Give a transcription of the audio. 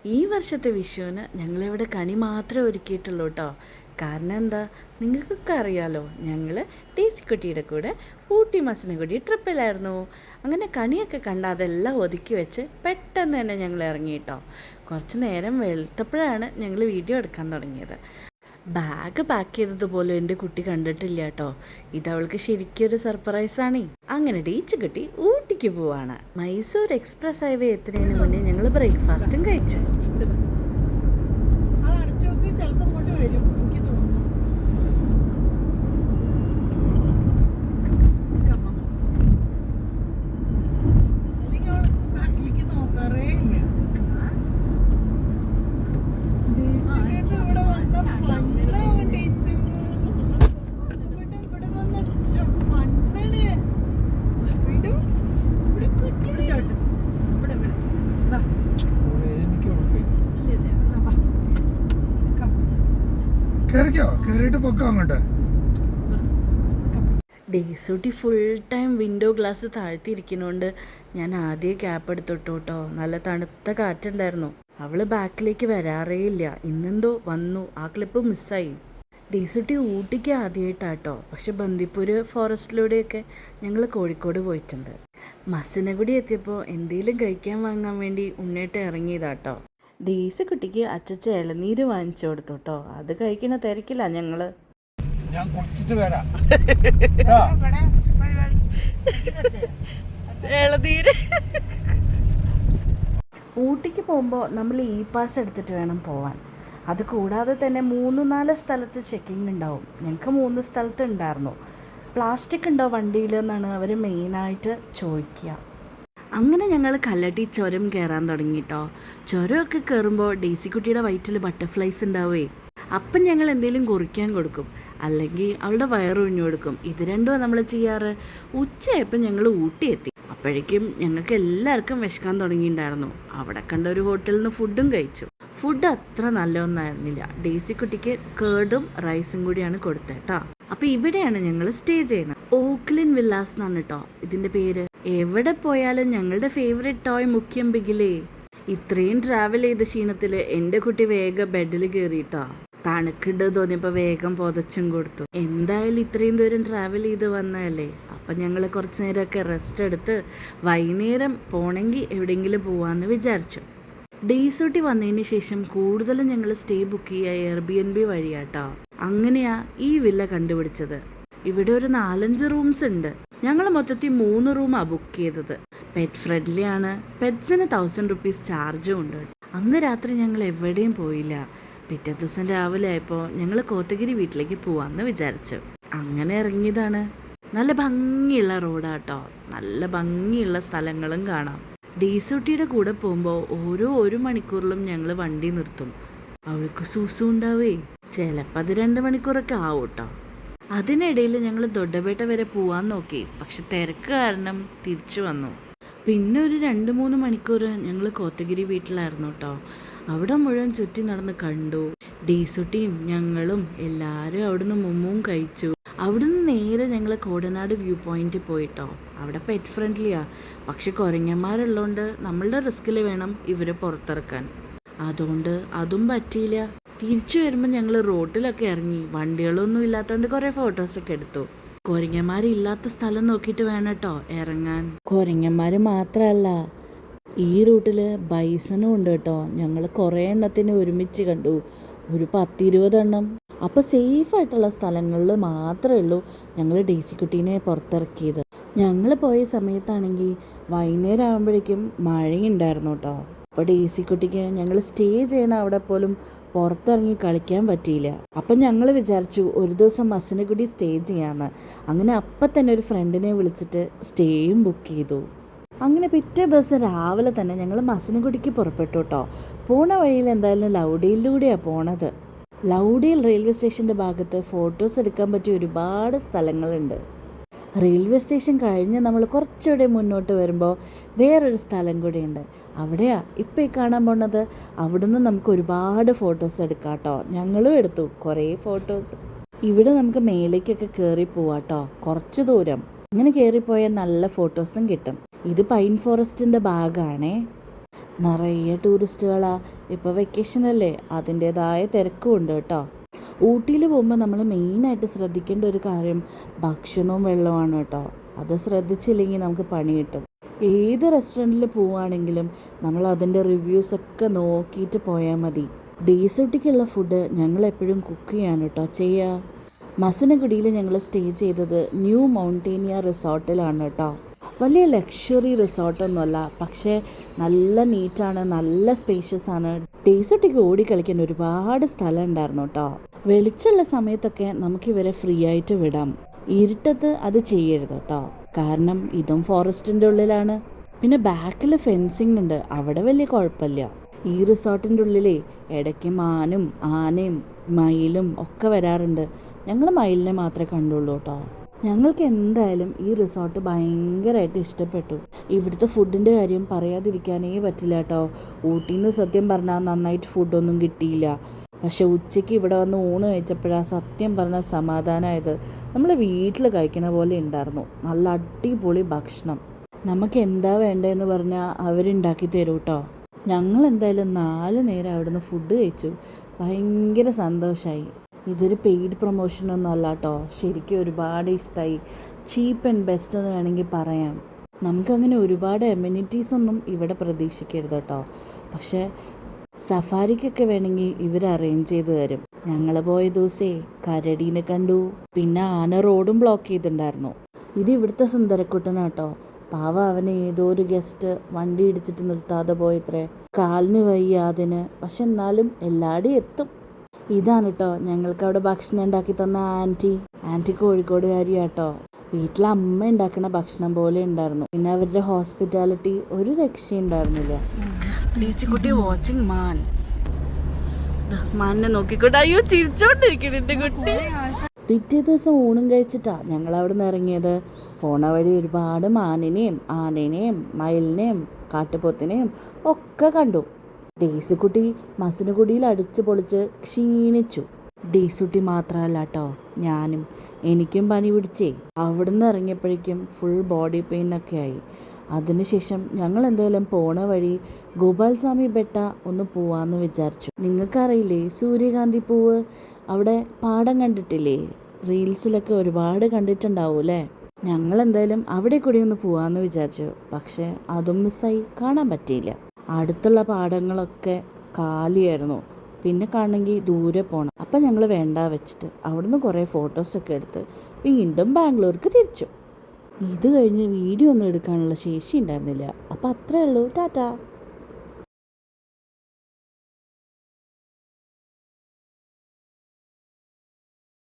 ഈ വർഷത്തെ വിഷുവിന് ഞങ്ങളിവിടെ കണി മാത്രമേ ഒരുക്കിയിട്ടുള്ളൂ കേട്ടോ. കാരണം എന്താ, നിങ്ങൾക്കൊക്കെ അറിയാലോ, ഞങ്ങൾ ഡേസിക്കുട്ടിയുടെ കൂടെ ഊട്ടി മസനഗുഡി ട്രിപ്പിലായിരുന്നു. അങ്ങനെ കണിയൊക്കെ കണ്ട് അതെല്ലാം ഒതുക്കി വെച്ച് പെട്ടെന്ന് തന്നെ ഞങ്ങൾ ഇറങ്ങി കേട്ടോ. കുറച്ച് നേരം വെളുത്തപ്പോഴാണ് ഞങ്ങൾ വീഡിയോ എടുക്കാൻ തുടങ്ങിയത്. ബാഗ് പാക്ക് ചെയ്തതുപോലും എൻ്റെ കുട്ടി കണ്ടിട്ടില്ല കേട്ടോ. ഇതവൾക്ക് ശരിക്കൊരു സർപ്രൈസാണ്. അങ്ങനെ ഡീച്ച് കിട്ടി ഊട്ടിക്ക് പോവാണ്. മൈസൂർ എക്സ്പ്രസ് ഹൈവേ എത്തുന്നതിന് മുന്നേ ഞങ്ങൾ ബ്രേക്ക്ഫാസ്റ്റും കഴിച്ചു. ഡേസൂട്ടി ഫുൾ ടൈം വിൻഡോ ഗ്ലാസ് താഴ്ത്തിയിരിക്കുന്നതുകൊണ്ട് ഞാൻ ആദ്യം ക്യാപ്പ് എടുത്തിട്ടു കേട്ടോ. നല്ല തണുത്ത കാറ്റുണ്ടായിരുന്നു. അവള് ബാക്കിലേക്ക് വരാറേ ഇല്ല. ഇന്നെന്തോ വന്നു, ആ ക്ലിപ്പ് മിസ്സായി. ഡേസൂട്ടി ഊട്ടിക്ക് ആദ്യമായിട്ടാട്ടോ. പക്ഷെ ബന്ദിപ്പൂര് ഫോറസ്റ്റിലൂടെയൊക്കെ ഞങ്ങൾ കോഴിക്കോട് പോയിട്ടുണ്ട്. മസനഗുഡി എത്തിയപ്പോൾ എന്തെങ്കിലും കഴിക്കാൻ വാങ്ങാൻ വേണ്ടി ഉണ്ണേട്ട് ഇറങ്ങിയതാട്ടോ. ഡേസി കുട്ടിക്ക് അച്ചച്ച ഇളനീര് വാങ്ങിച്ചു കൊടുത്തു കേട്ടോ. അത് കഴിക്കണ തിരക്കില്ല ഞങ്ങള്. ഞാൻ കുളിച്ചിട്ട് വരാം. ഇളനീര്. ഊട്ടിക്ക് പോകുമ്പോൾ നമ്മൾ ഇ പാസ് എടുത്തിട്ട് വേണം പോവാൻ. അത് കൂടാതെ തന്നെ 3-4 സ്ഥലത്ത് ചെക്കിംഗ് ഉണ്ടാവും. ഞങ്ങൾക്ക് 3 സ്ഥലത്ത് ഉണ്ടായിരുന്നു. പ്ലാസ്റ്റിക് ഉണ്ടോ വണ്ടിയിൽ എന്നാണ് അവർ മെയിനായിട്ട് ചോദിക്കുക. അങ്ങനെ ഞങ്ങൾ കല്ലട്ടി ചുരം കയറാൻ തുടങ്ങിട്ടോ. ചുരമൊക്കെ കയറുമ്പോൾ ഡേസിക്കുട്ടിയുടെ വയറ്റിൽ ബട്ടർഫ്ലൈസ് ഉണ്ടാവേ. അപ്പം ഞങ്ങൾ എന്തെങ്കിലും കുറിക്കാൻ കൊടുക്കും, അല്ലെങ്കിൽ അവളുടെ വയറൊഴിഞ്ഞു കൊടുക്കും. ഇത് രണ്ടുമാണ് നമ്മൾ ചെയ്യാറ്. ഉച്ചയായപ്പോൾ ഞങ്ങൾ ഊട്ടി എത്തി. അപ്പോഴേക്കും ഞങ്ങൾക്ക് എല്ലാവർക്കും വിശക്കാൻ തുടങ്ങിയിട്ടുണ്ടായിരുന്നു. അവിടെ കണ്ട ഒരു ഹോട്ടലിൽ നിന്ന് ഫുഡും കഴിച്ചു. ഫുഡ് അത്ര നല്ലതൊന്നായിരുന്നില്ല. ഡേസിക്കുട്ടിക്ക് കേർഡും റൈസും കൂടിയാണ് കൊടുത്തേട്ടാ. അപ്പോൾ ഇവിടെയാണ് ഞങ്ങൾ സ്റ്റേ ചെയ്യുന്നത്. ഓക്ലിൻ വില്ലാസ് എന്നാണ് കേട്ടോ ഇതിൻ്റെ പേര്. എവിടെ പോയാലും ഞങ്ങളുടെ ഫേവറേറ്റ് ടോയ് മുഖ്യം ബിഗിലേ. ഇത്രയും ട്രാവൽ ചെയ്ത ക്ഷീണത്തിൽ എൻ്റെ കുട്ടി വേഗം ബെഡിൽ കയറിയിട്ടാ. തണുക്കുണ്ട് തോന്നിയപ്പോൾ വേഗം പുതച്ചും കൊടുത്തു. എന്തായാലും ഇത്രയും ദൂരം ട്രാവൽ ചെയ്ത് വന്നതല്ലേ, അപ്പം ഞങ്ങൾ കുറച്ച് നേരമൊക്കെ റെസ്റ്റ് എടുത്ത് വൈകുന്നേരം പോണെങ്കിൽ എവിടെയെങ്കിലും പോവാമെന്ന് വിചാരിച്ചു. ഡേസൂട്ടി വന്നതിന് ശേഷം കൂടുതലും ഞങ്ങൾ സ്റ്റേ ബുക്ക് ചെയ്യുക എയർബിഎൻബി വഴിയാട്ടോ. അങ്ങനെയാ ഈ വില്ല കണ്ടുപിടിച്ചത്. ഇവിടെ ഒരു 4-5 റൂംസ് ഉണ്ട്. ഞങ്ങൾ മൊത്തത്തിൽ 3 റൂമാണ് ബുക്ക് ചെയ്തത്. പെറ്റ് ഫ്രണ്ട്ലി ആണ്. പെറ്റ്സിന് 1000 റുപ്പീസ് ചാർജും ഉണ്ട്. അന്ന് രാത്രി ഞങ്ങൾ എവിടെയും പോയില്ല. പിറ്റേ ദിവസം രാവിലെ ആയപ്പോൾ ഞങ്ങൾ കോത്തഗിരി വീട്ടിലേക്ക് പോവാമെന്ന് വിചാരിച്ചു. അങ്ങനെ ഇറങ്ങിയതാണ്. നല്ല ഭംഗിയുള്ള റോഡാട്ടോ. നല്ല ഭംഗിയുള്ള സ്ഥലങ്ങളും കാണാം. ഡേസൂട്ടിയുടെ കൂടെ പോകുമ്പോൾ ഓരോ 1 മണിക്കൂറിലും ഞങ്ങൾ വണ്ടി നിർത്തും. അവൾക്ക് സൂസു ഉണ്ടാവേ. ചിലപ്പോൾ അത് 2 മണിക്കൂറൊക്കെ ആവും കേട്ടോ. അതിനിടയിൽ ഞങ്ങൾ ദൊഡ്ഡപേട്ട വരെ പോവാൻ നോക്കി. പക്ഷെ തിരക്ക് കാരണം തിരിച്ചു വന്നു. പിന്നെ ഒരു 2-3 മണിക്കൂർ ഞങ്ങൾ കോത്തഗിരി വീട്ടിലായിരുന്നു കേട്ടോ. അവിടെ മുഴുവൻ ചുറ്റി നടന്ന് കണ്ടു. ഡേസൂട്ടിയും ഞങ്ങളും എല്ലാവരും അവിടുന്ന് മുമ്മും കഴിച്ചു. അവിടുന്ന് നേരെ ഞങ്ങൾ കോടനാട് വ്യൂ പോയിന്റ് പോയിട്ടോ. അവിടെ പെറ്റ് ഫ്രണ്ട്ലിയാ. പക്ഷെ കുരങ്ങന്മാരുള്ളതുകൊണ്ട് നമ്മളുടെ റിസ്കിൽ വേണം ഇവരെ പുറത്തിറക്കാൻ. അതുകൊണ്ട് അതും പറ്റിയില്ല. തിരിച്ചു വരുമ്പോൾ ഞങ്ങൾ റോഡിലൊക്കെ ഇറങ്ങി. വണ്ടികളൊന്നും ഇല്ലാത്തതുകൊണ്ട് കുറേ ഫോട്ടോസൊക്കെ എടുത്തു. കുരങ്ങന്മാരില്ലാത്ത സ്ഥലം നോക്കിയിട്ട് വേണം കേട്ടോ ഇറങ്ങാൻ. കുരങ്ങന്മാർ മാത്രമല്ല, ഈ റൂട്ടിൽ ബൈസണും ഉണ്ട് കേട്ടോ. ഞങ്ങൾ കുറേ എണ്ണത്തിന് ഒരുമിച്ച് കണ്ടു, ഒരു 10-20 എണ്ണം. അപ്പോൾ സേഫായിട്ടുള്ള സ്ഥലങ്ങളിൽ മാത്രമേ ഉള്ളൂ ഞങ്ങൾ ഡേസിക്കുട്ടീനെ പുറത്തിറക്കിയത്. ഞങ്ങൾ പോയ സമയത്താണെങ്കിൽ വൈകുന്നേരം ആകുമ്പോഴേക്കും മഴയുണ്ടായിരുന്നു കേട്ടോ. അപ്പോൾ ഡേസിക്കുട്ടിക്ക് ഞങ്ങൾ സ്റ്റേ ചെയ്യണ അവിടെ പോലും പുറത്തിറങ്ങി കളിക്കാൻ പറ്റിയില്ല. അപ്പം ഞങ്ങൾ വിചാരിച്ചു ഒരു ദിവസം മസനഗുഡി സ്റ്റേ ചെയ്യാമെന്ന്. അങ്ങനെ അപ്പം തന്നെ ഒരു ഫ്രണ്ടിനെ വിളിച്ചിട്ട് സ്റ്റേയും ബുക്ക് ചെയ്തു. അങ്ങനെ പിറ്റേ ദിവസം രാവിലെ തന്നെ ഞങ്ങൾ മസനഗുഡിക്ക് പുറപ്പെട്ടു കേട്ടോ. പോണ വഴിയിൽ എന്തായാലും ലൗഡിയിലൂടെയാണ് പോണത്. ലൗഡിയിൽ റെയിൽവേ സ്റ്റേഷൻ്റെ ഭാഗത്ത് ഫോട്ടോസ് എടുക്കാൻ പറ്റിയ ഒരുപാട് സ്ഥലങ്ങളുണ്ട്. റെയിൽവേ സ്റ്റേഷൻ കഴിഞ്ഞ് നമ്മൾ കുറച്ചുകൂടെ മുന്നോട്ട് വരുമ്പോൾ വേറൊരു സ്ഥലം കൂടിയുണ്ട്. അവിടെയാണ് ഇപ്പോൾ ഈ കാണാൻ പോണത്. അവിടുന്ന് നമുക്ക് ഒരുപാട് ഫോട്ടോസ് എടുക്കാം കേട്ടോ. ഞങ്ങളും എടുത്തു കുറേ ഫോട്ടോസ്. ഇവിടെ നമുക്ക് മേലേക്കൊക്കെ കയറി പോവാട്ടോ, കുറച്ച് ദൂരം. അങ്ങനെ കയറിപ്പോയാൽ നല്ല ഫോട്ടോസും കിട്ടും. ഇത് പൈൻ ഫോറസ്റ്റിൻ്റെ ഭാഗമാണേ. നിറയെ ടൂറിസ്റ്റുകളാ. ഇപ്പോൾ വെക്കേഷനല്ലേ, അതിൻ്റേതായ തിരക്കും ഉണ്ട് കേട്ടോ. ഊട്ടിയിൽ പോകുമ്പോൾ നമ്മൾ മെയിനായിട്ട് ശ്രദ്ധിക്കേണ്ട ഒരു കാര്യം ഭക്ഷണവും വെള്ളവുമാണ് കേട്ടോ. അത് ശ്രദ്ധിച്ചില്ലെങ്കിൽ നമുക്ക് പണി കിട്ടും. ഏത് റെസ്റ്റോറൻറ്റിൽ പോവുകയാണെങ്കിലും നമ്മൾ അതിൻ്റെ റിവ്യൂസൊക്കെ നോക്കിയിട്ട് പോയാൽ മതി. ഡേസൂട്ടിക്കുള്ള ഫുഡ് ഞങ്ങൾ എപ്പോഴും കുക്ക് ചെയ്യാണ് കേട്ടോ ചെയ്യുക. മസനഗുഡിയിൽ ഞങ്ങൾ സ്റ്റേ ചെയ്തത് ന്യൂ മൗണ്ടേനിയ റിസോർട്ടിലാണ് കേട്ടോ. വലിയ ലക്ഷറി റിസോർട്ടൊന്നുമല്ല, പക്ഷേ നല്ല നീറ്റാണ്, നല്ല സ്പേഷ്യസ് ആണ്. ഡേസൂട്ടിക്ക് ഓടിക്കളിക്കാൻ ഒരുപാട് സ്ഥലം ഉണ്ടായിരുന്നു കേട്ടോ. വെളിച്ചമുള്ള സമയത്തൊക്കെ നമുക്കിവരെ ഫ്രീ ആയിട്ട് വിടാം. ഇരുട്ടത്ത് അത് ചെയ്യരുത് കേട്ടോ, കാരണം ഇതും ഫോറസ്റ്റിൻ്റെ ഉള്ളിലാണ്. പിന്നെ ബാക്കിൽ ഫെൻസിങ് ഉണ്ട്, അവിടെ വലിയ കുഴപ്പമില്ല. ഈ റിസോർട്ടിൻ്റെ ഉള്ളിലേ ഇടയ്ക്ക് മാനും ആനയും മയിലും ഒക്കെ വരാറുണ്ട്. ഞങ്ങൾ മയിലിനെ മാത്രമേ കണ്ടുള്ളൂ കേട്ടോ. ഞങ്ങൾക്ക് എന്തായാലും ഈ റിസോർട്ട് ഭയങ്കരമായിട്ട് ഇഷ്ടപ്പെട്ടു. ഇവിടുത്തെ ഫുഡിൻ്റെ കാര്യം പറയാതിരിക്കാനേ പറ്റില്ല കേട്ടോ. ഊട്ടിയിൽ നിന്ന് സത്യം പറഞ്ഞാൽ നന്നായിട്ട് ഫുഡൊന്നും കിട്ടിയില്ല. പക്ഷെ ഉച്ചയ്ക്ക് ഇവിടെ വന്ന് ഊണ് കഴിച്ചപ്പോഴാണ് സത്യം പറഞ്ഞാൽ സമാധാനമായത്. നമ്മൾ വീട്ടിൽ കഴിക്കണ പോലെ ഉണ്ടായിരുന്നു. നല്ല അടിപൊളി ഭക്ഷണം. നമുക്ക് എന്താ വേണ്ടതെന്ന് പറഞ്ഞാൽ അവരുണ്ടാക്കി തരും കേട്ടോ. ഞങ്ങൾ എന്തായാലും 4 നേരം അവിടുന്ന് ഫുഡ് കഴിച്ചു. ഭയങ്കര സന്തോഷമായി. ഇതൊരു പെയ്ഡ് പ്രൊമോഷനൊന്നും അല്ല കേട്ടോ, ശരിക്കും ഒരുപാട് ഇഷ്ടമായി. ചീപ്പ് ആൻഡ് ബെസ്റ്റ് എന്ന് വേണമെങ്കിൽ പറയാം. നമുക്കങ്ങനെ ഒരുപാട് എമ്യൂണിറ്റീസ് ഒന്നും ഇവിടെ പ്രതീക്ഷിക്കരുത് കേട്ടോ. പക്ഷേ സഫാരിക്കൊക്കെ വേണമെങ്കിൽ ഇവർ അറേഞ്ച് ചെയ്ത് തരും. ഞങ്ങൾ പോയ ദിവസേ കരടീനെ കണ്ടു. പിന്നെ ആന റോഡും ബ്ലോക്ക് ചെയ്തിട്ടുണ്ടായിരുന്നു. ഇത് ഇവിടുത്തെ സുന്ദരക്കുട്ടനാട്ടോ. പാവ, അവന് ഏതോ ഒരു ഗസ്റ്റ് വണ്ടി ഇടിച്ചിട്ട് നിർത്താതെ പോയത്രേ. കാലിന് വയ്യ അതിന്, പക്ഷെ എന്നാലും എല്ലാവരും എത്തും. ഇതാണ് കേട്ടോ ഞങ്ങൾക്ക് അവിടെ ഭക്ഷണം ഉണ്ടാക്കി തന്ന ആൻറ്റി കോഴിക്കോടുകാരിയാട്ടോ. വീട്ടിലെ അമ്മ ഉണ്ടാക്കുന്ന ഭക്ഷണം പോലെ ഉണ്ടായിരുന്നു. പിന്നെ അവരുടെ ഹോസ്പിറ്റാലിറ്റി ഒരു രക്ഷയുണ്ടായിരുന്നില്ല. ലീച്ചിക്കുട്ടി വാച്ചിങ് മാനിനെ നോക്കിക്കോട്ടെ. അയ്യോ, ചിരിച്ചോണ്ടിരിക്കണ കുട്ടി. പിറ്റേ ദിവസം ഊണും കഴിച്ചിട്ടാ ഞങ്ങൾ അവിടെ നിന്ന് ഇറങ്ങിയത്. പോണ വഴി ഒരുപാട് മാനിനെയും ആനേനെയും മയിലിനെയും കാട്ടുപോത്തിനെയും ഒക്കെ കണ്ടു. ഡേസിക്കുട്ടി മസനഗുഡിയിൽ അടിച്ച് പൊളിച്ച് ക്ഷീണിച്ചു. ഡേസുട്ടി മാത്രമല്ല കേട്ടോ, ഞാനും. എനിക്കും പനി പിടിച്ചേ. അവിടുന്ന് ഇറങ്ങിയപ്പോഴേക്കും ഫുൾ ബോഡി പെയിനൊക്കെ ആയി. അതിനുശേഷം ഞങ്ങൾ എന്തായാലും പോണ വഴി ഗോപാൽസ്വാമി ബെട്ട ഒന്ന് പോവാന്ന് വിചാരിച്ചു. നിങ്ങൾക്കറിയില്ലേ സൂര്യകാന്തി പൂവ്? അവിടെ പാടം കണ്ടിട്ടില്ലേ? റീൽസിലൊക്കെ ഒരുപാട് കണ്ടിട്ടുണ്ടാവും അല്ലേ? ഞങ്ങൾ എന്തായാലും അവിടെ കൂടി ഒന്ന് പോവാന്ന് വിചാരിച്ചു. പക്ഷേ അതും മിസ്സായി, കാണാൻ പറ്റിയില്ല. അടുത്തുള്ള പാടങ്ങളൊക്കെ കാലിയായിരുന്നു. പിന്നെ കാണണമെങ്കിൽ ദൂരെ പോകണം. അപ്പം ഞങ്ങൾ വേണ്ട വെച്ചിട്ട് അവിടുന്ന് കുറേ ഫോട്ടോസൊക്കെ എടുത്ത് വീണ്ടും ബാംഗ്ലൂർക്ക് തിരിച്ചു. ഇത് കഴിഞ്ഞ് വീഡിയോ ഒന്നും എടുക്കാനുള്ള ശേഷി ഉണ്ടായിരുന്നില്ല. അപ്പം അത്രേ ഉള്ളൂ. ടാറ്റാ.